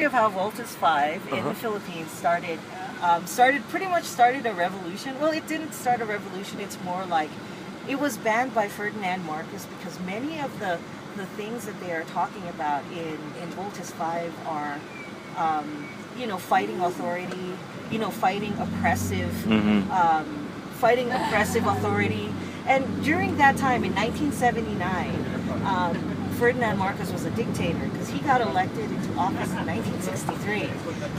Of how Voltus 5 in the Philippines pretty much started a revolution. Well, it didn't start a revolution. It's more like it was banned by Ferdinand Marcos because many of the things that they are talking about in Voltus 5 are fighting authority, fighting oppressive authority. And during that time in 1979. Ferdinand Marcos was a dictator because he got elected into office in 1963.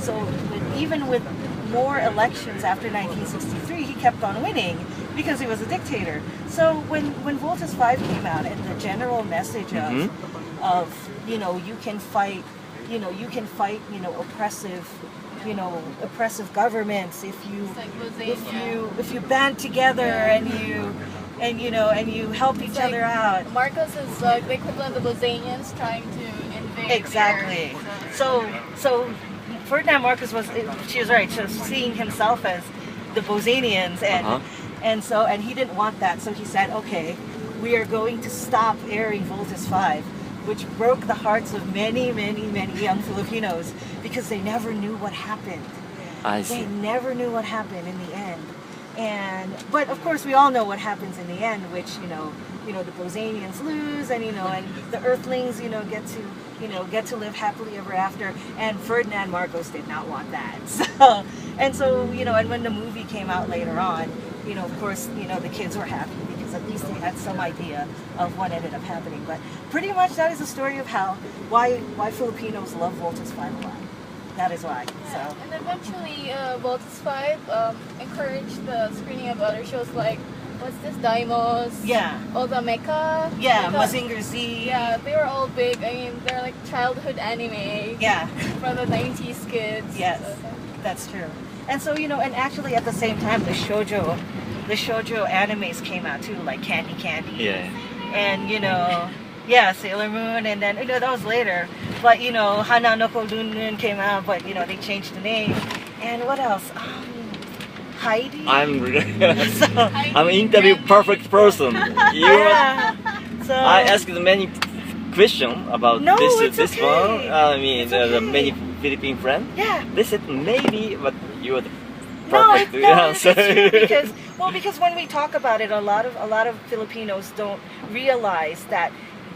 So even with more elections after 1963, he kept on winning because he was a dictator. So when Voltus 5 came out and the general message of you can fight oppressive governments if you band together and you help each other out. Marcos is the equivalent of the Bosnians trying to invade. Exactly. So Ferdinand Marcos was right. So seeing himself as the Bosnians and he didn't want that. So he said, okay, we are going to stop airing Voltus 5, which broke the hearts of many young Filipinos because they never knew what happened. I see. They never knew what happened in the end. But of course we all know what happens in the end, which the Bosnians lose, and the Earthlings get to live happily ever after. And Ferdinand Marcos did not want that. And when the movie came out later on, of course the kids were happy because at least they had some idea of what ended up happening. But pretty much that is the story of why Filipinos love Voltus 5 a lot. That is why. So. And eventually, Voltus 5 encouraged the screening of other shows like, what's this, Daimos? Yeah. Oda Mecha? Yeah, Mazinger Z. Yeah, they were all big. I mean, they're like childhood anime. Yeah. From the 90s kids. Yes, that's true. And so, and actually at the same time, the shoujo animes came out too, like Candy Candy. Yeah. And, yeah, Sailor Moon, and then, that was later. But, Hana no Kodunnun came out, but, they changed the name. And what else? Heidi? I'm interview perfect person. Yeah. So, I asked many questions about this okay. one. I mean, It's the okay. many Philippine friends. Yeah. They said maybe, but you are the No, perfect it's answer. true because when we talk about it, a lot of Filipinos don't realize that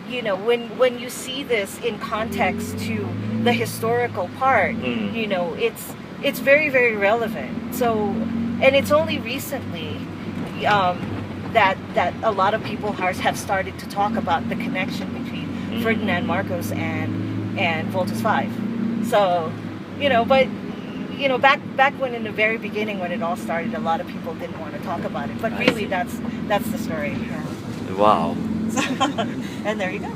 when you see this in context to the historical part, it's very relevant. So, and it's only recently that a lot of people have started to talk about the connection between Ferdinand Marcos and Voltus 5. So, back when in the very beginning when it all started, a lot of people didn't want to talk about it. But really, that's the story. Yeah. Wow. And there you go.